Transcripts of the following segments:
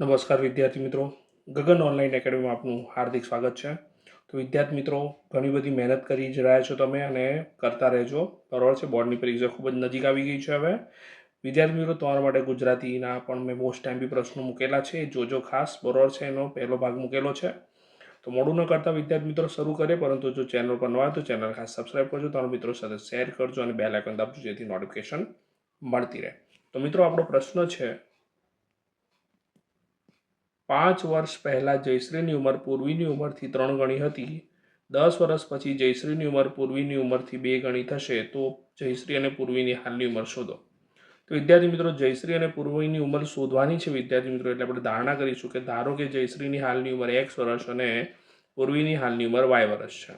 નમસ્કાર વિદ્યાર્થી મિત્રો, ગગન ઓનલાઈન એકેડમીમાં આપનું હાર્દિક સ્વાગત છે. તો વિદ્યાર્થી મિત્રો, ઘણી બધી મહેનત કરી જ રહ્યા છો તમે અને કરતા રહેજો. બરાબર છે, બોર્ડની પરીક્ષા ખૂબ જ નજીક આવી ગઈ છે. હવે વિદ્યાર્થી મિત્રો, તમારા માટે ગુજરાતીના પણ મેં મોસ્ટ ટાઈમ પ્રશ્નો મૂકેલા છે, જોજો ખાસ. બરાબર છે, એનો પહેલો ભાગ મૂકેલો છે. તો મોડું ન કરતા વિદ્યાર્થી મિત્રો શરૂ કરે, પરંતુ જો ચેનલ પર ન હોય તો ચેનલ ખાસ સબસ્ક્રાઈબ કરજો, તમારા મિત્રો સાથે શેર કરજો અને બેલ આઇકન દાબજો, જેથી નોટિફિકેશન મળતી રહે. તો મિત્રો, આપણો પ્રશ્ન છે, 5 વર્ષ પહેલાં જયશ્રીની ઉંમર પૂર્વીની ઉંમરથી 3 ગણી હતી. 10 વર્ષ પછી જયશ્રીની ઉંમર પૂર્વીની ઉંમરથી 2 ગણી થશે, તો જયશ્રી અને પૂર્વીની હાલની ઉંમર શોધો. તો વિદ્યાર્થી મિત્રો, જયશ્રી અને પૂર્વીની ઉંમર શોધવાની છે વિદ્યાર્થી મિત્રો. એટલે આપણે ધારણા કરીશું કે ધારો કે જયશ્રીની હાલની ઉંમર x વર્ષ અને પૂર્વીની હાલની ઉંમર y વર્ષ છે.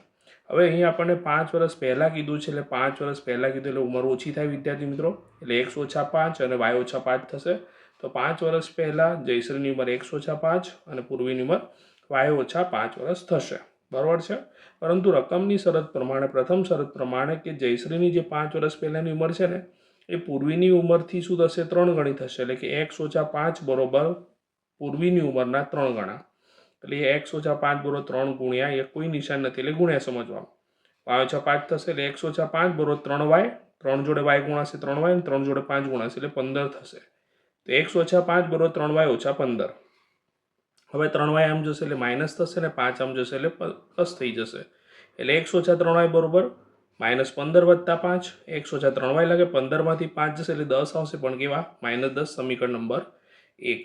હવે અહીં આપણને 5 વર્ષ પહેલાં કીધું છે, એટલે 5 વર્ષ પહેલાં કીધું એટલે ઉંમર ઓછી થાય વિદ્યાર્થી મિત્રો. એટલે x ઓછા 5 અને y ઓછા 5 થશે. તો 5 વર્ષ પહેલાં જયશ્રીની ઉંમર x ઓછા 5 અને પૂર્વીની ઉંમર y ઓછા 5 વર્ષ થશે. બરાબર છે. પરંતુ રકમની શરત પ્રમાણે, પ્રથમ શરત પ્રમાણે કે જયશ્રીની જે 5 વર્ષ પહેલાંની ઉંમર છે ને, એ પૂર્વીની ઉંમરથી શું થશે? 3 ગણી થશે. એટલે કે x ઓછા 5 બરોબર પૂર્વીની ઉંમરના 3 ગણા. એટલે x ઓછા 5 બરોબર 3 ગુણ્યા, એ કોઈ નિશાન નથી એટલે ગુણ્યા સમજવાનું. y ઓછા 5 થશે એટલે x ઓછા 5 બરોબર 3y. 3 જોડે y ગુણાશે 3y અને 3 જોડે 5 ગુણાશે એટલે 15 થશે. તો x ઓછા 5 બરોબર 3y ઓછા 15. હવે 3y આમ જશે એટલે માઇનસ થશે ને 5 આમ જશે એટલે પ્લસ થઈ જશે. એટલે x ઓછા 3y બરોબર -15 વત્તા 5. x ઓછા 3y લાગે, 15માંથી 5 જશે એટલે 10 આવશે, પણ કેવા? -10, સમીકરણ નંબર 1.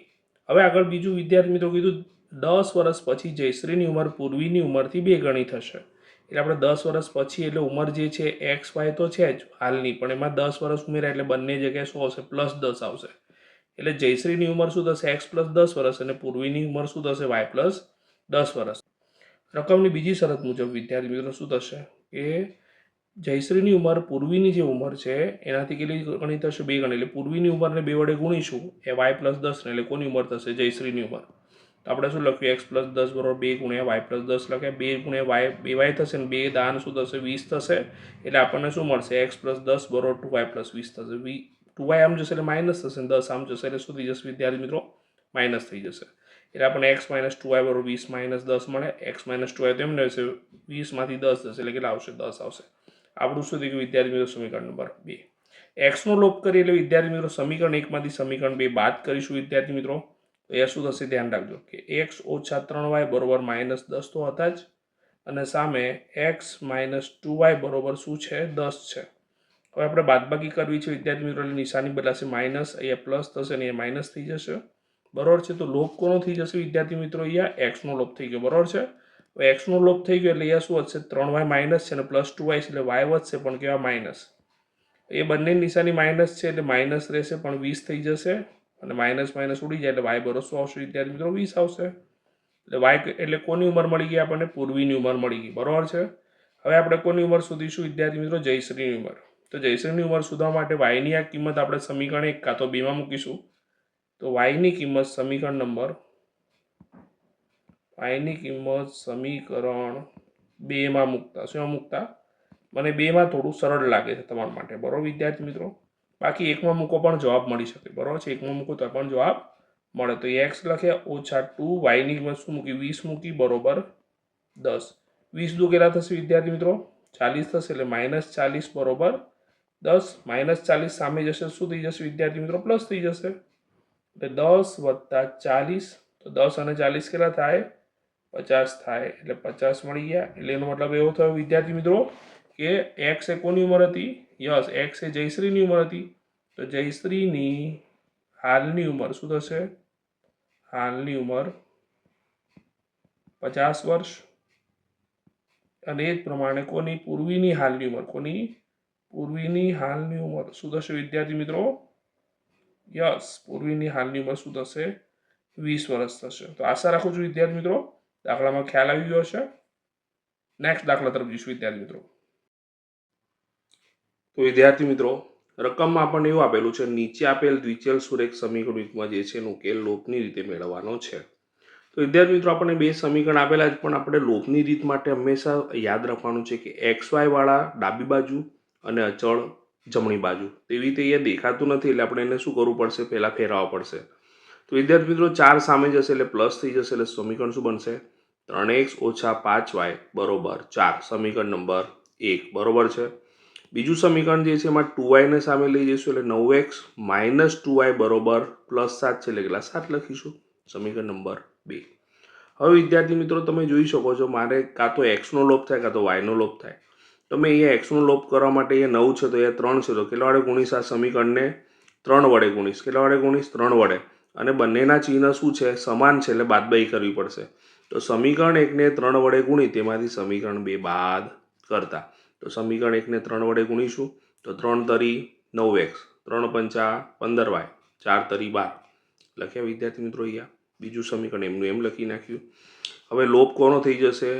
હવે આગળ બીજું વિદ્યાર્થી મિત્રો કીધું, 10 વર્ષ પછી જયશ્રીની ઉંમર પૂર્વીની ઉંમરથી 2 ગણી થશે. એટલે આપણે 10 વર્ષ પછી એટલે ઉંમર જે છે એક્સ વાય તો છે જ હાલની, પણ એમાં 10 વર્ષ ઉમેર્યા એટલે બંને જગ્યાએ શું આવશે? +10 આવશે. એટલે જયશ્રીની ઉંમર શું થશે? x + 10 વર્ષ અને પૂર્વીની ઉંમર શું થશે? y + 10 વર્ષ. રકમની બીજી શરત મુજબ વિદ્યાર્થી મિત્રો શું થશે કે જયશ્રીની ઉંમર પૂર્વીની જે ઉંમર છે એનાથી કેટલી ગણી થશે? 2 ગણી. એટલે પૂર્વીની ઉંમરને 2 વડે ગુણીશું એ y + 10 ને, એટલે કોની ઉંમર થશે? જયશ્રીની ઉંમર. તો આપણે શું લખ્યું? x + 10 બરોબર 2 ગુણ્યા y + 10 લખ્યા. 2 ગુણ્યા y 2y થશે ને 2 દાન શું થશે? 20 થશે. એટલે આપણને શું મળશે? x + 10 બરોબર 2y + 20 થશે. 2y આમ જશે એટલે માઇનસ થશે, 10 આમ જશે એટલે શું થઈ જશે વિદ્યાર્થી મિત્રો? માઇનસ થઈ જશે. એટલે આપણને x - 2y બરોબર 20 - 10 મળે. x - 2y તો એમ રહેશે, 20માંથી 10 જશે એટલે કેટલા આવશે? 10 આવશે. આપણું શું થઈ ગયું વિદ્યાર્થી મિત્રો? સમીકરણ નંબર 2. x નો લોપ કરીએ એટલે વિદ્યાર્થી મિત્રો સમીકરણ 1 માંથી સમીકરણ 2 બાદ કરીશું વિદ્યાર્થી મિત્રો. તો એ શું થશે? ધ્યાન રાખજો કે x ઓછા 3y બરોબર -10 તો હતા જ, અને સામે x - 2y બરોબર શું છે? 10 છે. હવે આપણે બાદબાકી કરવી છે વિદ્યાર્થી મિત્રો, એટલે નિશાની બદલાશે, માઇનસ, અહીંયા પ્લસ થશે અને અહીંયા માઇનસ થઈ જશે. બરોબર છે. તો લોપ કોનો થઈ જશે વિદ્યાર્થી મિત્રો? અહીંયા એક્સનો લોપ થઈ ગયો. બરોબર છે. હવે એક્સનો લોપ થઈ ગયો એટલે અહીંયા શું વધશે? 3y માઇનસ છે અને +2y છે એટલે y વધશે, પણ કેવા? માઇનસ. એ બંને નિશાની માઇનસ છે એટલે માઇનસ રહેશે, પણ 20 થઈ જશે અને માઇનસ માઇનસ ઉડી જાય એટલે y બરોબર શું આવશે વિદ્યાર્થી મિત્રો? 20 આવશે. એટલે y એટલે કોની ઉંમર મળી ગઈ આપણને? પૂર્વીની ઉંમર મળી ગઈ. બરોબર છે. હવે આપણે કોની ઉંમર શોધીશું વિદ્યાર્થી મિત્રો? જયશ્રીની ઉંમર. તો જયશ્રીની ઉંમર શોધવા માટે y ની આ કિંમત આપણે સમીકરણ 1 કાં તો 2 માં મૂકીશું. તો y ની કિંમત સમીકરણ 2 માં મૂકતા, શું મૂકતા? મને 2 માં થોડું સરળ લાગે છે તમારા માટે. બરોબર વિદ્યાર્થી મિત્રો. બાકી 1 માં મૂકો પણ જવાબ મળી શકે. બરોબર છે. 1 માં મૂકો તો પણ જવાબ મળે. તો x લખ્યા ઓછા 2, y ની કિંમત શું મૂકી? 20 મૂકી બરોબર 10. 20 દુ કેટલા થશે વિદ્યાર્થી મિત્રો? 40 થશે. એટલે -40 બરોબર 10. -40 સામે જશે શું થઈ જશે વિદ્યાર્થી મિત્રો? પ્લસ થઈ જશે. એટલે 10 વત્તા 40, તો 10 અને 40 કેટલા થાય? 50 થાય. એટલે 50 મળી ગયા. એટલે એનો મતલબ એવો થયો વિદ્યાર્થી મિત્રો કે x એ કોની ઉંમર હતી? યસ, x એ જયશ્રીની ઉંમર હતી. તો જયશ્રીની હાલની ઉંમર શું થશે? હાલની ઉંમર 50 વર્ષ. અને એ જ પ્રમાણે કોની? પૂર્વીની હાલની ઉંમર. કોની? પૂર્વીની હાલની ઉંમર શું થશે વિદ્યાર્થી મિત્રો? યસ, પૂર્વીની હાલની ઉંમર શું થશે? 20 વર્ષ થશે. તો આશા રાખું છું વિદ્યાર્થી મિત્રો દાખલામાં ખ્યાલ આવી ગયો હશે. નેક્સ્ટ દાખલા તરફ જઈશું વિદ્યાર્થી મિત્રો. તો વિદ્યાર્થી મિત્રો, રકમમાં આપણને એવું આપેલું છે, નીચે આપેલ દ્વિચલ સુરેખ સમીકરણમાં જે છે એનો ઉકેલ લોપની રીતે મેળવવાનો છે. તો વિદ્યાર્થી મિત્રો, આપણને 2 સમીકરણ આપેલા છે, પણ આપણે લોપની રીત માટે હંમેશા યાદ રાખવાનું છે કે XY વાળા ડાબી બાજુ અને અચળ જમણી બાજુ. તેવી રીતે અહીંયા દેખાતું નથી એટલે આપણે એને શું કરવું પડશે? પહેલાં ફેરવવા પડશે. તો વિદ્યાર્થી મિત્રો 4 સામે જશે એટલે પ્લસ થઈ જશે, એટલે સમીકરણ શું બનશે? 3x ઓછા 5y બરોબર 4, સમીકરણ નંબર 1 બરોબર છે. બીજું સમીકરણ જે છે એમાં 2y ને સામે લઈ જઈશું એટલે 9x માઇનસ 2y બરોબર પ્લસ 7 છે, એટલે કેટલા? 7 લખીશું, સમીકરણ નંબર 2. હવે વિદ્યાર્થી મિત્રો તમે જોઈ શકો છો મારે કાં તો x નો લોપ થાય કાં તો y નો લોપ થાય. તમે અહીંયા x નો લોપ કરવા માટે અહીંયા 9 છે તો અહીંયા 3 છે, તો કેટલા વડે ગુણીશ? આ સમીકરણને 3 વડે ગુણીશ. કેટલા વડે ગુણીશ? 3 વડે. અને બંનેના ચિહ્ન શું છે? સમાન છે, એટલે બાદબાકી કરવી પડશે. તો સમીકરણ 1 ને 3 વડે ગુણી તેમાંથી સમીકરણ 2 બાદ કરતા. તો સમીકરણ 1 ને 3 વડે ગુણીશું તો 3 તરી 9x, 3 પંચા 15y, 4 તરી 12 લખ્યા વિદ્યાર્થી મિત્રો. અહીંયા બીજું સમીકરણ એમનું એમ લખી નાખ્યું. હવે લોપ કોનો થઈ જશે?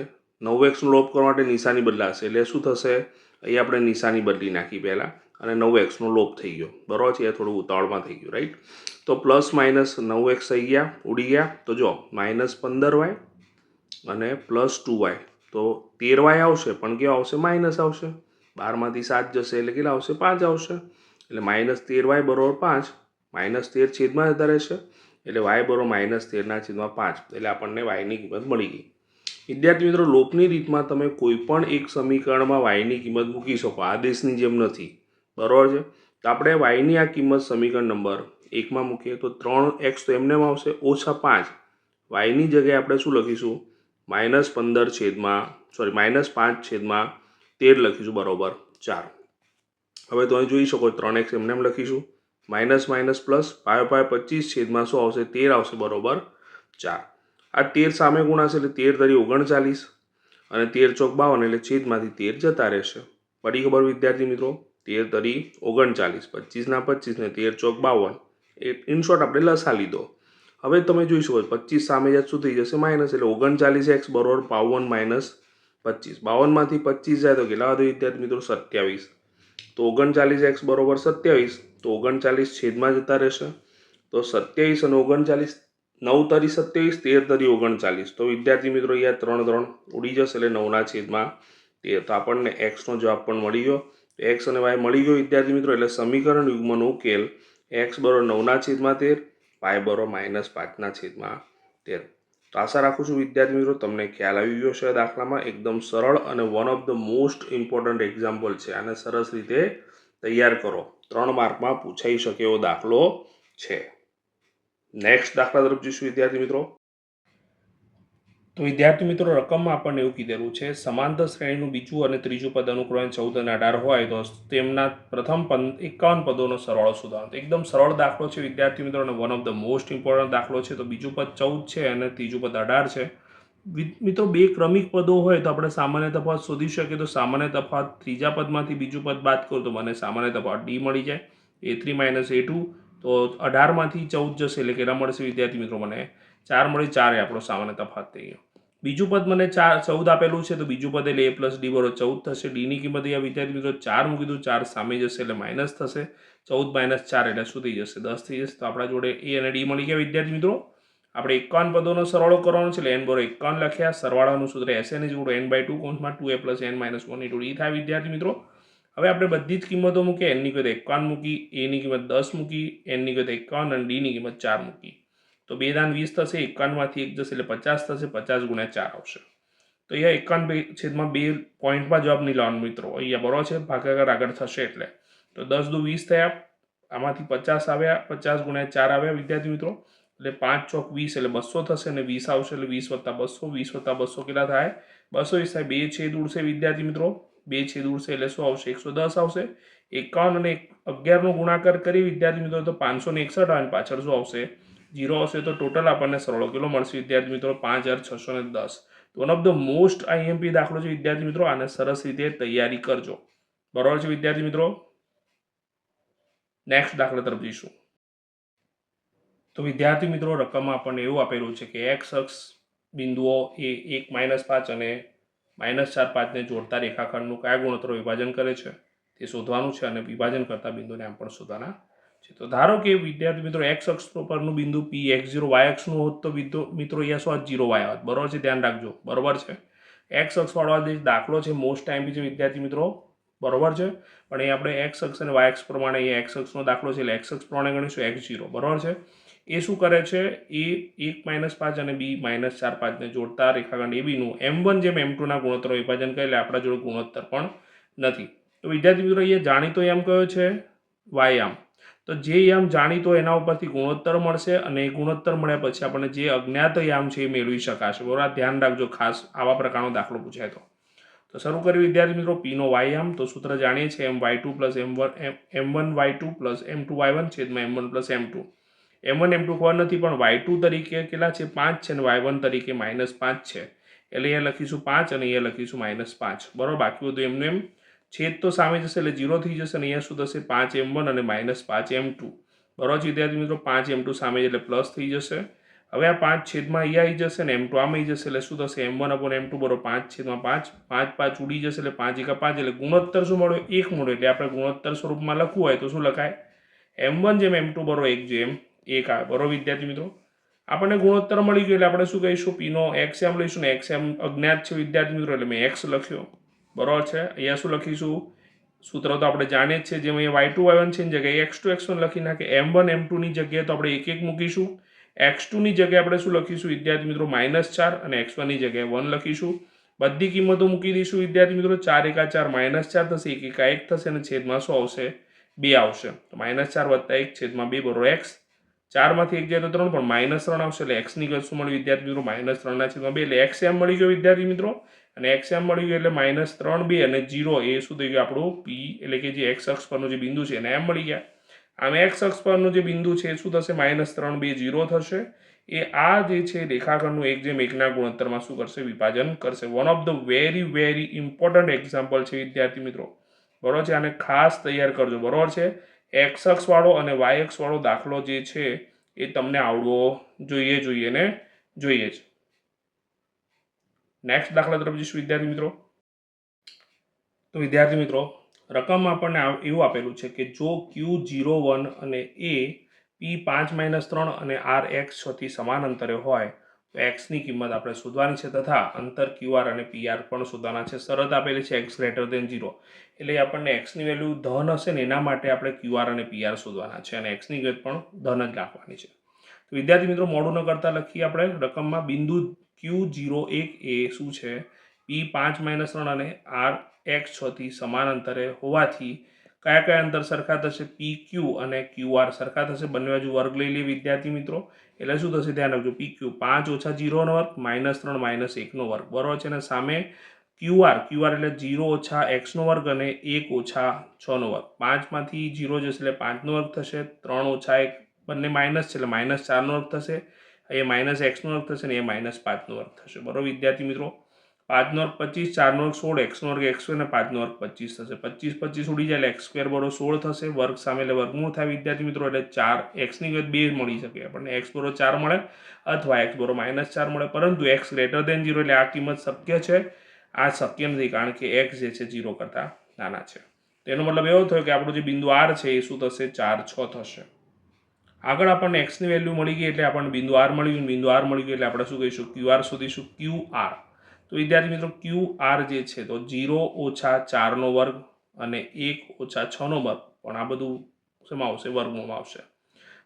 9x નો લોપ કરવા માટે નિશાની બદલાશે, એટલે શું થશે? અહીંયા આપણે નિશાની બદલી નાખી પહેલાં, અને 9x નો લોપ થઈ ગયો બરાબર છે. એ થોડું ઉતાવળમાં થઈ ગયું, રાઈટ. તો પ્લસ માઇનસ 9x થઈ ગયા, ઉડી ગયા. તો જો માઇનસ 15y અને પ્લસ 2y, તો 13y આવશે, પણ કેવા આવશે? માઇનસ આવશે. 12માંથી 7 જશે એટલે કેટલા આવશે? 5 આવશે. એટલે માઇનસ 13y બરોબર 5, માઇનસ 13 છેદમાં જતા રહેશે, એટલે y બરોબર માઇનસ 13/5, એટલે આપણને y ની કિંમત મળી ગઈ. વિદ્યાર્થી મિત્રો લોપની રીતમાં તમે કોઈ પણ એક સમીકરણમાં y ની કિંમત મૂકી શકો, આદેશની જેમ નથી બરોબર છે. તો આપણે y ની આ કિંમત સમીકરણ નંબર 1 માં મૂકીએ તો 3x તો એમને આવશે ઓછા 5, y ની જગ્યાએ આપણે શું લખીશું? -15 છેદમાં -5 છેદમાં 13 લખીશું બરોબર 4. હવે તો અહીં જોઈ શકો 3x એમને એમ લખીશું, માઇનસ માઇનસ પ્લસ 5/25 છેદમાં શું આવશે? 13 આવશે બરોબર 4. આ 13 સામે ગુણાશે એટલે 13 તરી 39 અને 13 ચોક 52 એટલે છેદમાંથી 13 જતા રહેશે. પડી ખબર વિદ્યાર્થી મિત્રો? 13 તરી 39, 25 ના 25 ને 13 ચોક 52, ઇન શોર્ટ આપણે લસા લીધો. હવે તમે જોઈ શકો 25 સામે જાય શું થઈ જશે? માઇનસ, એટલે 39x બરોબર 52 માઇનસ 25. 52માંથી 25 જાય તો કેટલા વધુ વિદ્યાર્થી મિત્રો? 27. તો 39x બરોબર 27, તો 39 છેદમાં જતા રહેશે. તો 27 અને 39, 9 તરી 27, 13 તરી 39. તો વિદ્યાર્થી મિત્રો અહીંયા 3 3 ઉડી જશે, એટલે 9ના છેદમાં 13. તો આપણને x નો જવાબ પણ મળી ગયો. x અને y મળી ગયો વિદ્યાર્થી મિત્રો. એટલે સમીકરણ યુગ્મનો ઉકેલ x બરોબર 9ના છેદમાં 13, y બરોબર -5ના છેદમાં 13. તો આશા રાખું છું વિદ્યાર્થી મિત્રો તમને ખ્યાલ આવી ગયો છે. દાખલામાં એકદમ સરળ અને one of the most important example છે. આને સરસ રીતે તૈયાર કરો, 3 માર્કમાં પૂછાઈ શકે એવો દાખલો છે. નેક્સ્ટ દાખલા તરફ જઈશું વિદ્યાર્થી મિત્રો. તો વિદ્યાર્થી મિત્રો રકમમાં આપણને એવું કીધેલું છે સમાંતર શ્રેણીનું બીજું અને ત્રીજું પદ અનુક્રમે 14 અને 18 હોય તો તેમના પ્રથમ 51 પદોનો સરવાળો શોધવાનો. એકદમ સરળ દાખલો છે વિદ્યાર્થી મિત્રો, અને one of the most important દાખલો છે. તો બીજું પદ 14 છે અને ત્રીજું પદ 18 છે. મિત્રો બે ક્રમિક પદો હોય તો આપણે સામાન્ય તફાવત શોધી શકીએ. તો સામાન્ય તફાવત ત્રીજા પદમાંથી બીજું પદ બાદ કરો તો મને સામાન્ય તફાવત d મળી જાય, a3 - a2. તો 18માંથી 14 જશે એટલે કેટલા મળશે વિદ્યાર્થી મિત્રો? મને 4 મળી. 4 એ આપણો સામાન્ય તફાવત થઈ ગયો. બીજું પદ મને 14 આપેલું છે, તો બીજું પદ એટલે a + d બરોબર 14 થશે. d ની કિંમત અહીંયા વિદ્યાર્થી મિત્રો 4 મૂકી દઉં, 4 સામે જશે એટલે માઇનસ થશે. 14 - 4 એટલે શું થઈ જશે? 10 થઈ જશે. તો આપણા જોડે a અને d મળી ગયા વિદ્યાર્થી મિત્રો. આપણે 51 પદોનો સરવાળો કરવાનો છે એટલે n બરોબર 51 લખ્યા. સરવાળાનું સૂત્ર Sn = n/2 કૌંસમાં 2a + n - 1 × d થાય વિદ્યાર્થી મિત્રો. હવે આપણે બધી જ કિંમતો મૂકીએ. n ની કિંમત 51 મૂકી, a ની કિંમત 10 મૂકી, n ની કિંમત 51 અને d ની કિંમત 4 મૂકી. તો 2 દાન 20 થશે, 51માંથી 1 જશે એટલે 50 થશે, 50 × 4 આવશે. તો અહીંયા 51/2 પોઈન્ટમાં જવાબ નહીં લાવવાનો મિત્રો, અહીંયા બરોબર છે, ભાગાકાર આગળ થશે એટલે. તો 10 દુ 20 થયા, આમાંથી 50 આવ્યા, 50 × 4 આવ્યા વિદ્યાર્થી મિત્રો. એટલે 5 ચોક 20 એટલે 200 થશે, અને 20 આવશે એટલે 20 + 200, 20 + 200 કેટલા થાય? 220 થાય. 2 છેદ ઉડશે વિદ્યાર્થી મિત્રો, 2 છેદ ઉડશે એટલે શું આવશે? 110 આવશે. 51 અને 11 નો ગુણાકાર કરી વિદ્યાર્થી મિત્રો તો 561 આવે, પાછળ શું આવશે? 0 આવશે. તો ટોટલ આપણને સરવાળો કેટલો મળશે વિદ્યાર્થી મિત્રો? 5610. One of the most IMP દાખલો છે વિદ્યાર્થી મિત્રો. આને સરસ રીતે તૈયારી કરજો, બરોબર છે વિદ્યાર્થી મિત્રો. નેક્સ્ટ દાખલા તરફ જઈશું. તો વિદ્યાર્થી મિત્રો રકમમાં આપણને એવું આપેલું છે કે x અક્ષ બિંદુઓ એ 1 - 5 અને -4 5ને જોડતા રેખાખંડનું કયા ગુણોત્તર વિભાજન કરે છે તે શોધવાનું છે, અને વિભાજન કરતા બિંદુને આમ પણ શોધવાના છે. તો ધારો કે વિદ્યાર્થી મિત્રો x અક્ષ પરનું બિંદુ P x0 y અક્ષનું હોત તો મિત્રો અહીંયા શું 0 y આવત, બરોબર છે, ધ્યાન રાખજો, બરોબર છે. x અક્ષ વાળો જે દાખલો છે મોસ્ટ ટાઈમ છે વિદ્યાર્થી મિત્રો, બરોબર છે. પણ અહીં આપણે x અક્ષ અને y અક્ષ પ્રમાણે અહીંયા x અક્ષનો દાખલો છે એટલે x અક્ષ પ્રમાણે ગણીશું x0, બરોબર છે. એ શું કરે છે, એ 1 - 5 અને બી -4 5ને જોડતા રેખાખંડ એબીનું M1 જેમ M2ના ગુણોત્તર વિભાજન કરે એટલે આપણા જોડે ગુણોત્તર પણ નથી. તો વિદ્યાર્થી મિત્રો અહીંયા જાણીતો યામ કયો છે, વાયામ. તો જે યામ જાણીતો એના ઉપરથી ગુણોત્તર મળશે અને એ ગુણોત્તર મળ્યા પછી આપણને જે અજ્ઞાત યામ છે એ મેળવી શકાશે. બરાબર, આ ધ્યાન રાખજો ખાસ આવા પ્રકારનો દાખલો પૂછાય તો શરૂ કરીએ વિદ્યાર્થી મિત્રો. પીનો વાયામ તો સૂત્ર જાણીએ છીએ M(y2 + M1y2 + M2y1 છેદમાં M1 + M2. M1 M2 ખબર નથી પણ y2 તરીકે કેટલા છે, 5 છે, અને y1 તરીકે -5 છે. એટલે અહીંયા લખીશું 5 અને અહીંયા લખીશું -5. બરાબર, બાકી બધું એમને એમ છેદ તો સામે જશે એટલે 0 થઈ જશે અને અહીંયા શું થશે, 5 M1 અને -5 M2. બરાબર વિદ્યાર્થી મિત્રો, 5 M2 સામે એટલે પ્લસ થઈ જશે. હવે આ 5 છેદમાં અહીંયા આવી જશે ને M2 આમાં આવી જશે એટલે શું થશે, M1/M2 બરાબર 5/5. 5 5 ઉડી જશે એટલે 5 × 5 એટલે ગુણોત્તર શું મળ્યો, 1 મળ્યો. એટલે આપણે ગુણોત્તર સ્વરૂપમાં લખવું હોય તો શું લખાય, M1 જેમ M2 બરાબર 1 જેમ 1 આવે. બરાબર વિદ્યાર્થી મિત્રો, આપણને ગુણોત્તર મળી ગયો એટલે આપણે શું કહીશું, પીનો XM લઈશું ને XM અજ્ઞાત છે વિદ્યાર્થી મિત્રો એટલે મેં X લખ્યો. બરાબર છે, અહીંયા શું લખીશું, સૂત્ર તો આપણે જાણીએ જ છીએ, જેમ અહીંયા y2 y1 છે એની જગ્યાએ x2 x1 લખી નાખે. M1 M2 ની જગ્યાએ તો આપણે 1 1 મૂકીશું. x2 ની જગ્યાએ આપણે શું લખીશું વિદ્યાર્થી મિત્રો, -4 અને x1 ની જગ્યાએ 1 લખીશું. બધી કિંમતો મૂકી દઈશું વિદ્યાર્થી મિત્રો. 4 × 4 -4 થશે, 1 × 1 થશે અને છેદમાં શું આવશે, 2 આવશે. તો -4 + 1 છેદમાં 2 બરાબર x. 4 માંથી 1 જાય તો 3 પણ -3 આવશે એટલે x ની કિંમત શું મળી વિદ્યાર્થી મિત્રો, -3/2 એટલે xm મળી ગયો વિદ્યાર્થી મિત્રો. અને xm મળી ગયો એટલે -3 2 અને 0 એ શું થઈ ગયું આપણું p એટલે કે જે x અક્ષ પરનો જે બિંદુ છે એને m મળી ગયા. આમ x અક્ષ પરનો જે બિંદુ છે એ શું થશે, -3 2 0 થશે. એ આ જે છે રેખાખંડનું 1:1 ગુણોત્તરમાં શું કરશે, વિભાજન કરશે. One of the very important example છે વિદ્યાર્થી મિત્રો. બરોબર છે, આને ખાસ તૈયાર કરજો. બરોબર છે, x અક્ષ વાળો અને y અક્ષ વાળો દાખલો જે છે એ તમને આવડવો જોઈએ ને જોઈએ જ. નેક્સ્ટ દાખલા તરફ જઈશું વિદ્યાર્થી મિત્રો. તો વિદ્યાર્થી મિત્રો, રકમમાં આપણને એવું આપેલું છે કે જો Q01 અને A P5 - 3 અને R x6 થી સમાન અંતરે હોય તો x ની કિંમત આપણે શોધવાની છે તથા અંતર QR અને PR પણ શોધવાના છે. શરત આપેલી છે x > 0 એટલે આપણને x ની વેલ્યુ ધન હશે ને એના માટે આપણે QR અને PR શોધવાના છે અને x ની કિંમત પણ ધન જ રાખવાની છે. તો વિદ્યાર્થી મિત્રો, મોડું ન કરતા લખીએ આપણે રકમમાં. બિંદુ Q01 એ શું છે, P5 - 3 અને R x6 થી સમાન અંતરે હોવાથી કયા અંતર સરખા થશે, PQ અને QR સરખા થશે. બંને બાજુ વર્ગ લઈ લઈએ વિદ્યાર્થી મિત્રો. એટલે શું થશે, ધ્યાન રાખજો, PQ 5 - 0 નો વર્ગ -3 - 1 નો વર્ગ. બરોબર છે, અને સામે QR એટલે 0 - x નો વર્ગ અને 1 - 6 નો વર્ગ. 5 માંથી 0 જશે એટલે 5 નો વર્ગ થશે. 3 - 1 બંને માઇનસ છે એટલે -4 નો વર્ગ થશે. અહીંયા -x નો વર્ગ થશે ને એ -5 નો વર્ગ થશે. બરોબર વિદ્યાર્થી મિત્રો, 5 નો વર્ગ 25, 4 નો વર્ગ 16, x નો વર્ગ x2 અને 5 નો વર્ગ 25 થશે. 25 25 ઉડી જાય એટલે x² બરોબર 16 થશે. વર્ગ સામે એટલે વર્ગમૂળ થાય વિદ્યાર્થી મિત્રો. એટલે 4 x ની કિંમત 2 મળી શકે આપણને. x બરોબર 4 મળે અથવા x બરોબર -4 મળે, પરંતુ x > 0 એટલે આ કિંમત શક્ય છે. આ શક્ય નથી કારણ કે x જે છે 0 કરતા નાના છે. તેનો મતલબ એવો થયો કે આપણું જે બિંદુ R છે એ શું થશે, 4 6 થશે. આગળ આપણને x ની વેલ્યુ મળી ગઈ એટલે આપણને બિંદુ R મળી ગયું. બિંદુ R મળી ગયું એટલે આપણે શું કહીશું, QR શોધીશું. QR તો વિદ્યાર્થી મિત્રો, QR જે છે તો 0 - 4 નો વર્ગ અને 1 - 6 નો વર્ગ, પણ આ બધું શેમાં આવશે, વર્ગમૂળમાં આવશે.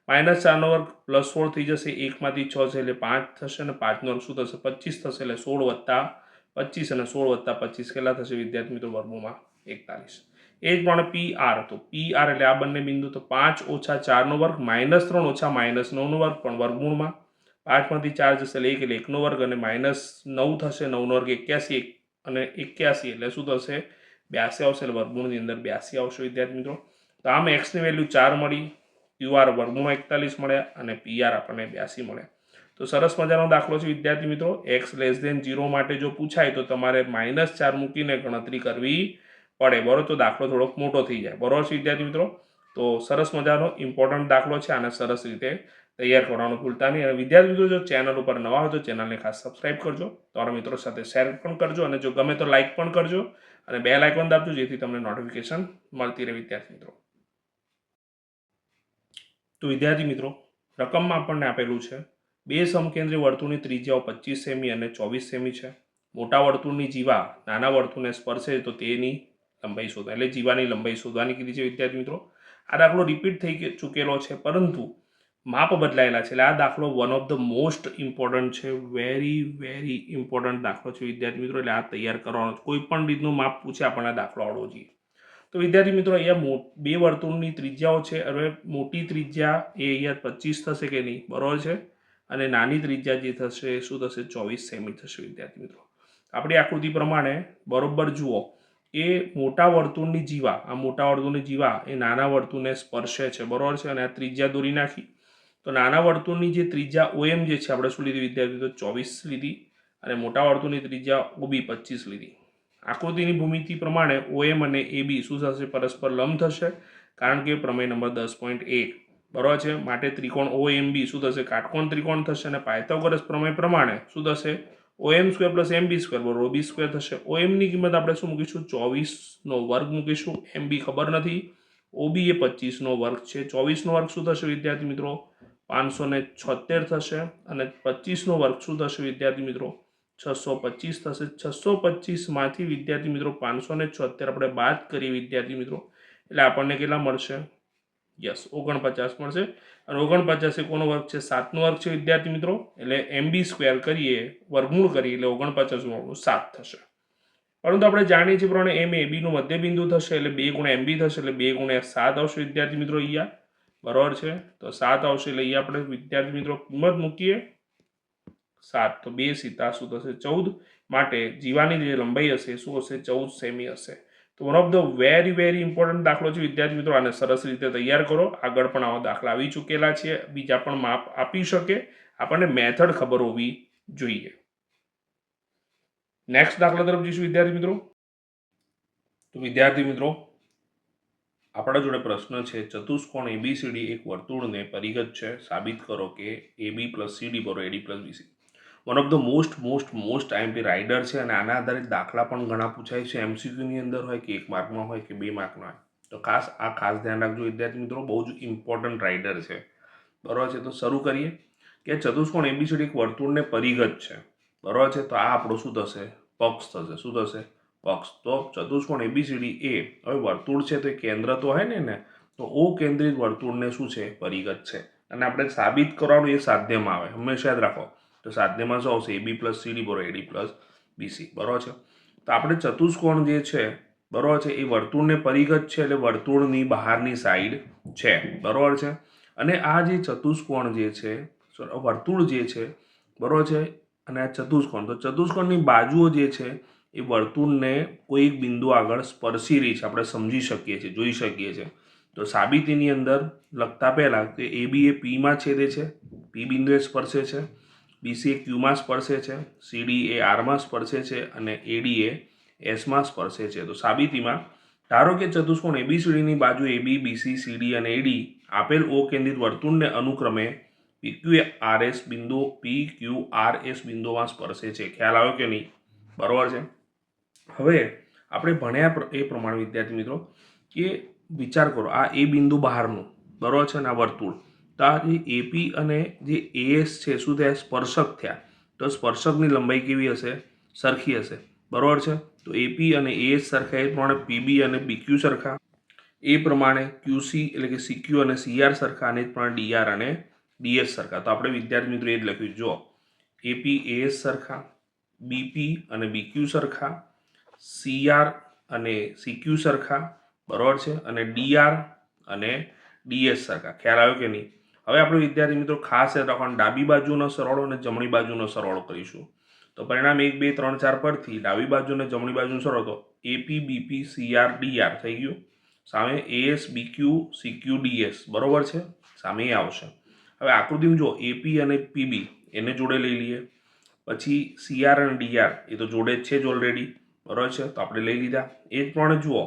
-4 નો વર્ગ +16 થઈ જશે. 1 માંથી 6 છે એટલે 5 થશે અને 5 નો વર્ગ શું થશે, 25 થશે. એટલે 16 + 25 અને 16 + 25 કેટલા થશે વિદ્યાર્થી મિત્રો, વર્ગમૂળમાં 41. એ જ પ્રમાણે PR, તો PR એટલે આ બંને બિંદુ, તો 5 - 4 નો વર્ગ -3 - -9 નો વર્ગ પણ વર્ગમૂળમાં. 5 માંથી 4 જશે એટલે 1 એટલે 1 નો વર્ગ અને -9 થશે. 9 નો વર્ગ 81 અને 81 એટલે શું થશે, 82 આવશે. એટલે વર્ગમૂળની અંદર 82 આવશે વિદ્યાર્થી મિત્રો. તો આમ x ની વેલ્યુ 4 મળી, QR વર્ગમૂળ 41 મળ્યા અને PR આપણને 82 મળ્યા. તો સરસ મજાનો દાખલો છે વિદ્યાર્થી મિત્રો. x < 0 માટે જો પૂછાય તો તમારે -4 મૂકીને ગણતરી કરવી પડે. બરોબર, તો દાખલો થોડોક મોટો થઈ જાય. બરોબર છે વિદ્યાર્થી મિત્રો. તો સરસ મજાનો ઇમ્પોર્ટન્ટ દાખલો છે, આને સરસ રીતે તૈયાર કરવાનું ભૂલતા નહીં. અને વિદ્યાર્થી મિત્રો, જો ચેનલ ઉપર નવા હોય તો ચેનલને ખાસ સબસ્ક્રાઇબ કરજો, તમારા મિત્રો સાથે શેર પણ કરજો અને જો ગમે તો લાઇક પણ કરજો અને બેલ આઇકોન દાબજો જેથી તમને નોટિફિકેશન મળતી રહે વિદ્યાર્થી મિત્રો. તો વિદ્યાર્થી મિત્રો, રકમમાં આપણને આપેલું છે બે સમકેન્દ્રી વર્તુળની ત્રિજ્યાઓ 25 સેમી અને 24 સેમી છે. મોટા વર્તુળની જીવા નાના વર્તુળને સ્પર્શે તો તેની લંબાઈ શોધો, એટલે જીવાની લંબાઈ શોધવાની કીધી છે વિદ્યાર્થી મિત્રો. આ દાખલો રિપીટ થઈ ચૂકેલો છે, પરંતુ માપ બદલાયેલા છે. એટલે આ દાખલો one of the most important છે, વેરી ઇમ્પોર્ટન્ટ દાખલો છે વિદ્યાર્થી મિત્રો. એટલે આ તૈયાર કરવાનો, કોઈ પણ રીતનું માપ પૂછે આપણને દાખલો આવડવો જોઈએ. તો વિદ્યાર્થી મિત્રો અહીંયા બે વર્તુળની ત્રિજ્યાઓ છે. હવે મોટી ત્રિજ્યા એ અહીંયા 25 થશે કે નહીં, બરોબર છે, અને નાની ત્રિજ્યા જે થશે શું થશે, 24 સેમી થશે વિદ્યાર્થી મિત્રો. આપણી આકૃતિ પ્રમાણે બરોબર જુઓ, એ મોટા વર્તુળની જીવા, આ મોટા વર્તુળની જીવા એ નાના વર્તુળને સ્પર્શે છે, બરોબર છે, અને આ ત્રિજ્યા દોરી નાખી. તો નાના વર્તુળની જે ત્રિજ્યા OM જે છે આપણે શું લીધી વિદ્યાર્થી મિત્રો, 24 લીધી, અને મોટા વર્તુળની ત્રિજ્યા OB 25 લીધી. આકૃતિની ભૂમિતિ પ્રમાણે OM અને AB શું થશે, પરસ્પર લંબ થશે, કારણ કે પ્રમેય નંબર 10.1 બરોબર છે. માટે ત્રિકોણ OMB શું થશે, કાટકોણ ત્રિકોણ થશે. અને પાયથાગોરસ પ્રમેય પ્રમાણે શું થશે, OM² + MB² બરોબર B² થશે. OM ની કિંમત આપણે શું મૂકીશું, 24² મૂકીશું. MB ખબર નથી, OB એ 25² છે. 24² શું થશે વિદ્યાર્થી મિત્રો, 576 થશે. અને 25² શું થશે વિદ્યાર્થી મિત્રો, 625 થશે. 625 માંથી વિદ્યાર્થી મિત્રો 576 આપણે બાદ કરીએ વિદ્યાર્થી મિત્રો, એટલે આપણને કેટલા મળશે, યસ 49 મળશે. અને 49 એ કોનો વર્ગ છે, 7 છે વિદ્યાર્થી મિત્રો. એટલે MB² કરીએ, વર્ગમૂળ કરીએ એટલે 49 7 થશે. પરંતુ આપણે જાણીએ છીએ પ્રમાણે MAB નું મધ્ય બિંદુ થશે, એટલે 2 × MB થશે, એટલે 2 × 7 આવશે વિદ્યાર્થી મિત્રો અહીંયા, બરોબર છે. તો 7 આવશે, એટલે અહીંયા આપણે વિદ્યાર્થી મિત્રો કિંમત મૂકીએ 7, તો 2 સીતા શું થશે, 14. માટે જીવાની જે લંબાઈ હશે શું હશે, 14 સેમી હશે. તો one of the very important દાખલો છે વિદ્યાર્થી મિત્રો. આને સરસ રીતે તૈયાર કરો. આગળ પણ આવા દાખલા આવી ચૂકેલા છે, બીજા પણ માપ આપી શકે, આપણને મેથડ ખબર હોવી જોઈએ. નેક્સ્ટ દાખલા તરફ જઈશું વિદ્યાર્થી મિત્રો. તો વિદ્યાર્થી મિત્રો આપણા જોડે પ્રશ્ન છે, ચતુષ્કોણ ABCD એક વર્તુળને પરિઘત છે, સાબિત કરો કે AB + CD = AD + BC. One of the most IMP rider છે, અને આના આધારિત દાખલા પણ ઘણા પૂછાય છે. MCQ ની અંદર હોય કે 1 માર્કમાં હોય કે 2 માર્કમાં હોય. તો ખાસ ધ્યાન રાખજો વિદ્યાર્થી મિત્રો, બહુ જ ઇમ્પોર્ટન્ટ રાઇડર છે, બરોબર છે. તો શરૂ કરીએ કે ચતુષ્કોણ ABCD એક વર્તુળને પરિઘત છે, બરોબર છે. તો આ આપણો શું થશે, પક્ષ થશે. શું થશે, પક્ષ. તો ચતુષ્કોણ ABCD એ હવે વર્તુળ છે, તો એ કેન્દ્ર તો હોય ને, તો O કેન્દ્રિત વર્તુળને શું છે, પરિઘત છે. અને આપણે સાબિત કરવાનું એ સાધ્યમાં આવે, હંમેશા યાદ રાખો. તો સાધ્યમાં શું આવશે, AB + CD = AD + BC, બરોબર છે. તો આપણે ચતુષ્કોણ જે છે, બરોબર છે, એ વર્તુળને પરિઘત છે, એટલે વર્તુળની બહારની સાઈડ છે, બરોબર છે. અને આ જે ચતુષ્કોણ જે છે, વર્તુળ જે છે, બરોબર છે, અને આ ચતુષ્કોણ, તો ચતુષ્કોણની બાજુઓ જે છે એ વર્તુળને કોઈ એક બિંદુ આગળ સ્પર્શી રહી છે, આપણે સમજી શકીએ છીએ, જોઈ શકીએ છીએ. તો સાબિતીની અંદર લખતા પહેલા કે AB એ P માં છેદે છે, P બિંદુએ સ્પર્શે છે, BC એ Q માં સ્પર્શે છે, CD એ R માં સ્પર્શે છે, અને AD એ S માં સ્પર્શે છે. તો સાબિતીમાં ધારો કે ચતુષ્કોણ ABCD ની બાજુ AB, BC, CD અને AD આપેલ O કેન્દ્રિત વર્તુળને અનુક્રમે PQRS બિંદુઓમાં સ્પર્શે છે. ખ્યાલ આવ્યો કે નહીં, બરોબર છે. હવે આપણે ભણ્યા એ પ્રમાણે વિદ્યાર્થી મિત્રો કે વિચાર કરો, આ એ બિંદુ બહારનું, બરોબર છે, અને આ વર્તુળ. તો આ જે AP અને જે AS છે શું થયા, સ્પર્શક થયા. તો સ્પર્શકની લંબાઈ કેવી હશે, સરખી હશે, બરોબર છે. તો AP અને AS સરખા, એ પ્રમાણે PB અને BQ સરખા, એ પ્રમાણે QC એટલે કે CQ અને CR સરખા, અને એ પ્રમાણે DR અને DS સરખા. તો આપણે વિદ્યાર્થી મિત્રો એ જ લખ્યું, જો AP AS સરખા, BP અને BQ સરખા, CR અને CQ સરખા, બરોબર છે, અને DR અને DS સરખા. ખ્યાલ આવ્યો કે નહીં. હવે આપણે વિદ્યાર્થી મિત્રો ખાસ યાદ રાખવાનું, ડાબી બાજુનો સરવાળો અને જમણી બાજુનો સરવાળો કરીશું. તો પરિણામ 1 2 3 4 પરથી ડાબી બાજુ અને જમણી બાજુનો સરવાળો, તો AP BP CR DR થઈ ગયું. સામે AS BQ CQ DS, બરોબર છે, સામે એ આવશે. હવે આકૃતિમાં જો AP અને PB એને જોડે લઈ લઈએ, પછી CR અને DR એ તો જોડે જ છે જ ઓલરેડી, બરોબર છે, તો આપણે લઈ લીધા. એ જ પ્રમાણે જુઓ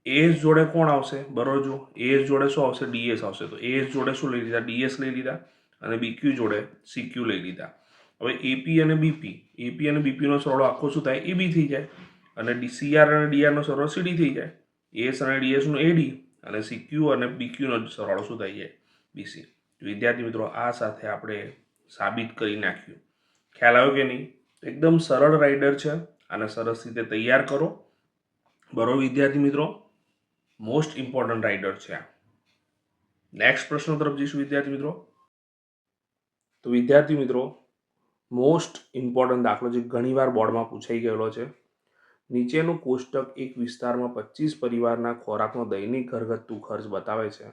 AS જોડે કોણ આવશે, બરોબર, જુઓ AS જોડે શું આવશે, DS આવશે. તો AS જોડે શું લઈ લીધા, DS લઈ લીધા, અને BQ જોડે CQ લઈ લીધા. હવે AP અને BP નો સરવાળો આખો શું થાય, AB થઈ જાય, અને CR અને DR નો સરવાળો CD થઈ જાય, AS અને DS નો AD, અને CQ અને BQ નો સરવાળો શું થઈ જાય, BC. વિદ્યાર્થી મિત્રો આ સાથે આપણે સાબિત કરી નાખ્યું. ખ્યાલ આવ્યો કે નહીં. એકદમ સરળ રાઇડર છે, આને સરસ રીતે તૈયાર કરો, બરોબર વિદ્યાર્થી મિત્રો. મોસ્ટ ઇમ્પોર્ટન્ટ રાઇડર છે આ. નેક્સ્ટ પ્રશ્ન તરફ જઈશું વિદ્યાર્થી મિત્રો. તો વિદ્યાર્થી મિત્રો, મોસ્ટ ઇમ્પોર્ટન્ટ દાખલો જે ઘણીવાર બોર્ડમાં પૂછાઈ ગયેલો છે. નીચેનું કોષ્ટક એક વિસ્તારમાં 25 પરિવારના ખોરાકનો દૈનિક ઘરગથ્થુ ખર્ચ બતાવે છે.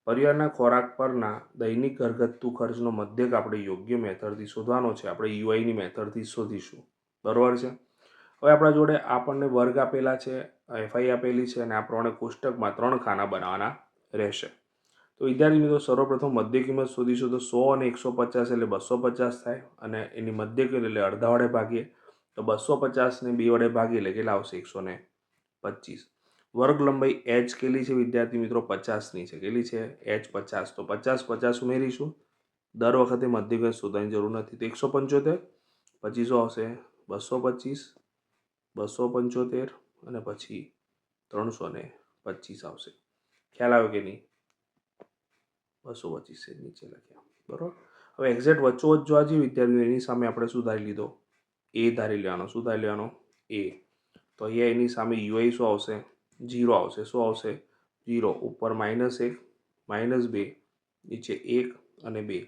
પરિવારના ખોરાક પરના દૈનિક ઘરગથ્થુ ખર્ચનો મધ્યક આપણે યોગ્ય મેથડથી શોધવાનો છે. આપણે યુઆઈની મેથડથી શોધીશું. બરાબર છે. હવે આપણા જોડે આપણને વર્ગ આપેલા છે, એફઆઈ આપેલી છે અને આ પ્રમાણે કોષ્ટકમાં 3 ખાના બનાવવાના રહેશે. તો વિદ્યાર્થી મિત્રો, સર્વપ્રથમ મધ્ય કિંમત શોધીશું. તો 100 અને 150 એટલે 250 થાય અને એની મધ્ય કિંમત એટલે અડધા વડે ભાગીએ તો 250 ને 2 વડે ભાગીએ એટલે કેટલા આવશે? 125. વર્ગ લંબાઈ એચ કેટલી છે વિદ્યાર્થી મિત્રો? 50ની છે. કેટલી છે? એચ 50. તો 50 ઉમેરીશું. દર વખતે મધ્ય કિંમત શોધવાની જરૂર નથી. તો 175 પછી શું આવશે? 225, 275 અને પછી 325 આવશે. ખ્યાલ આવ્યો કે નહીં? 225 છે નીચે લખ્યા. બરાબર. હવે એક્ઝેક્ટ વચ્ચોવચ્ચ જોવા જઈએ વિદ્યાર્થીઓ, એની સામે આપણે શું ધારી લીધો? એ ધારી લેવાનો. શું ધારી લેવાનો? એ. તો અહીંયા એની સામે યુઆઈ શું આવશે? 0 આવશે. શું આવશે? 0. ઉપર -1, -2, નીચે 1 અને 2.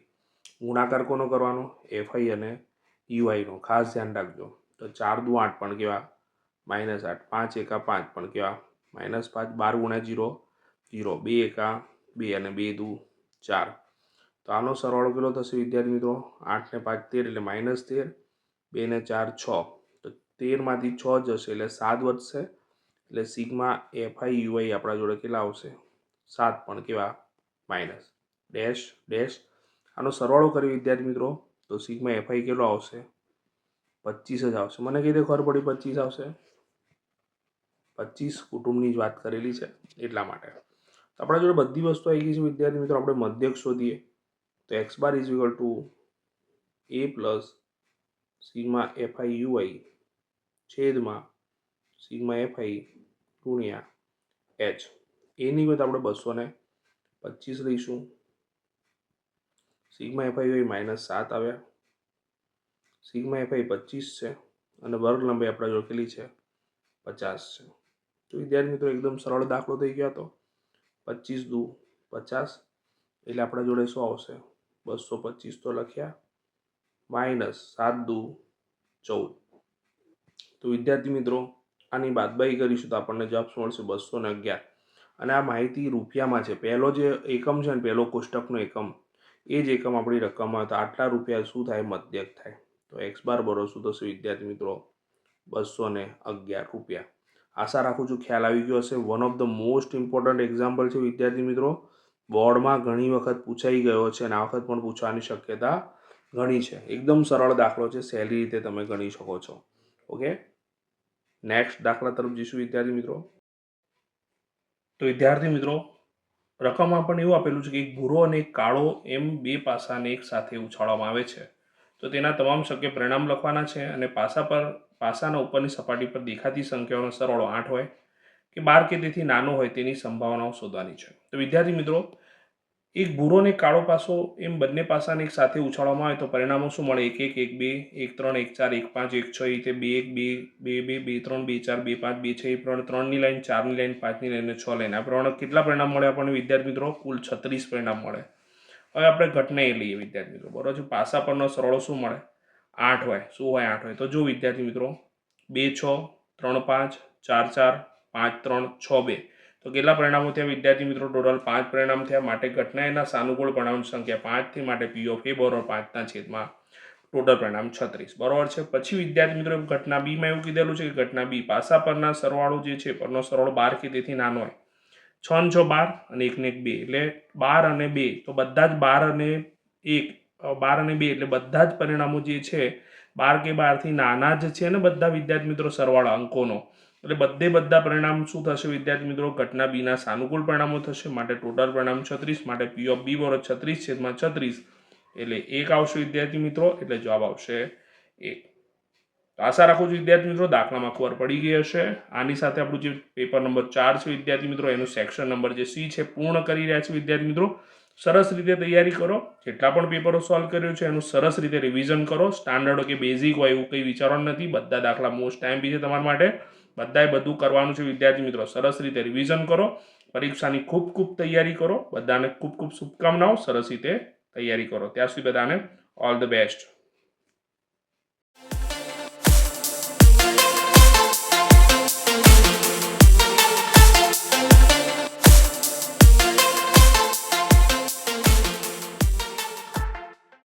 ગુણાકાર કોનો કરવાનો? એફઆઈ અને યુઆઈનો. ખાસ ધ્યાન રાખજો. તો 4 દુ 8 પણ કેવા? -8. 5 એકા 5 પણ કેવા? -5. 12 ગુણ્યા 0, 0. 2 એકા 2 અને 2 દુ 4. તો આનો સરવાળો કેટલો થશે વિદ્યાર્થી મિત્રો? 8 ને 5 13 એટલે -13. 2 ને 4 6. તો 13માંથી 6 જશે એટલે 7 વધશે. એટલે સિગ્મા એફઆઈ યુઆઈ આપણા જોડે કેટલા આવશે? 7 પણ કેવા? Minus dash dash. આનો સરવાળો કરી વિદ્યાર્થી મિત્રો તો સિગ્મા એફઆઈ કેટલો આવશે? 25 જ આવશે. મને કઈ રીતે ખબર પડી 25 આવશે? 25 કુટુંબની જ વાત કરેલી છે એટલા માટે. આપણા જોડે બધી વસ્તુ આવી ગઈ છે વિદ્યાર્થી મિત્રો. આપણે મધ્યક શોધીએ તો x bar is equal to A plus sigma FI UI છેદમાં સિગ્મા એફઆઈ ગુણ્યા એચ. એની કિંમત આપણે 225 લઈશું. સિગ્મા એફઆઈ યુઆઈ -7 આવ્યા. સિગ્મા એફઆઈ 25 છે અને વર્ગ લંબાઈ આપણા જોડે કેટલી છે? 50 છે. તો વિદ્યાર્થી મિત્રો એકદમ સરળ દાખલો થઈ ગયો હતો. 25 દુ 50 એટલે આપણા જોડે શું આવશે? 225 તો લખ્યા, -7 દુ 14. તો વિદ્યાર્થી મિત્રો આની બાદબાકી કરીશું તો આપણને જવાબ મળશે 211. અને આ માહિતી રૂપિયામાં છે. પહેલો જે એકમ છે ને, પહેલો કોષ્ટકનો એકમ, એ જ એકમ આપણી રકમમાં તો આટલા રૂપિયા શું થાય? મધ્યક થાય. તો એક્સ બાર બરોબર શું થશે વિદ્યાર્થી મિત્રો? 211 રૂપિયા. આશા રાખું છું ખ્યાલ આવી ગયો હશે. One of the most important example છે વિદ્યાર્થી મિત્રો. બોર્ડમાં ઘણી વખત પૂછાઈ ગયો છે અને આ વખત પણ પૂછવાની શક્યતા ઘણી છે. એકદમ સરળ દાખલો છે. સહેલી રીતે તમે ગણી શકો છો. ઓકે, નેક્સ્ટ દાખલા તરફ જઈશું વિદ્યાર્થી મિત્રો. તો વિદ્યાર્થી મિત્રો, રકમમાં પણ એવું આપેલું છે કે એક ભૂરો અને એક કાળો એમ બે પાસાને એક સાથે ઉછાળવામાં આવે છે. તો તેના તમામ શક્ય પરિણામ લખવાના છે અને પાસાના ઉપરની સપાટી પર દેખાતી સંખ્યાઓનો સરવાળો 8 હોય કે 12 કે તેથી નાનો હોય તેની સંભાવનાઓ શોધવાની છે. તો વિદ્યાર્થી મિત્રો, એક ભૂરો અને કાળો પાસો એમ બંને પાસાને એક સાથે ઉછાળવામાં આવે તો પરિણામો શું મળે? 1 1 1 2 1 3 1 4 1 5 1 6 રીતે 2 1 2 2 2 3 2 4 2 5 2 6 3 3 ની લાઈન, 4 ની લાઈન, 5 ની લાઈન અને 6 લાઈન. આ પ્રમાણે કેટલા પરિણામ મળે આપણને વિદ્યાર્થી મિત્રો? કુલ 36 પરિણામ મળે. હવે આપણે ઘટના એ લઈએ વિદ્યાર્થી મિત્રો. બરોબર છે. પાસા પરનો સરવાળો શું મળે? 8 હોય. શું હોય? 8 હોય. તો જો વિદ્યાર્થી મિત્રો, 2 6 3 5 4 4 5 3 6 2. તો કેટલા પરિણામો થયા વિદ્યાર્થી મિત્રો? ટોટલ 5 પરિણામ થયા. માટે ઘટના એના સાનુકૂળ પરિણામની સંખ્યા 5 થી. માટે પી ઓફ એ બરોબર 5 ના છેદમાં ટોટલ પરિણામ 36. બરોબર છે. પછી વિદ્યાર્થી મિત્રો ઘટના બી માં એવું કીધેલું છે કે ઘટના બી પાસા પરના સરવાળો જે છે, પરનો સરવાળો 12 કે તેથી નાનો હોય. 6 6 12 અને 1 ને 1 2 એટલે 12 અને 2. તો બધા જ 12 અને 1, 12 અને 2 એટલે બધા જ પરિણામો જે છે 12 કે 12 થી નાના જ છે ને બધા વિદ્યાર્થી મિત્રો સરવાળા અંકોનો. એટલે બધા પરિણામ શું થશે વિદ્યાર્થી મિત્રો? ઘટના બી ના સાનુકૂળ પરિણામો થશે. માટે ટોટલ પરિણામ 36. માટે પી ઓફ બી બરોબર 36 છેદમાં 36 એટલે 1 આવશે વિદ્યાર્થી મિત્રો. એટલે જવાબ આવશે 1. આશા રાખું છું વિદ્યાર્થી મિત્રો દાખલામાં ખબર પડી ગઈ હશે. આની સાથે આપણું જે પેપર નંબર 4 છે વિદ્યાર્થી મિત્રો, એનું સેક્શન નંબર જે સી છે પૂર્ણ કરી રહ્યા છે વિદ્યાર્થી મિત્રો. સરસ રીતે તૈયારી કરો. જેટલા પણ પેપરો સોલ્વ કર્યો છે એનું સરસ રીતે રિવિઝન કરો. સ્ટાન્ડર્ડ કે બેઝિક હોય એવું કંઈ વિચારવાનું નથી. બધા દાખલા મોસ્ટ ટાઈમ બી છે તમારા માટે. બધાએ બધું કરવાનું છે વિદ્યાર્થી મિત્રો. સરસ રીતે રિવિઝન કરો. પરીક્ષાની ખૂબ તૈયારી કરો. બધાને ખૂબ શુભકામનાઓ. સરસ રીતે તૈયારી કરો. ત્યાં સુધી બધાને ઓલ ધ બેસ્ટ.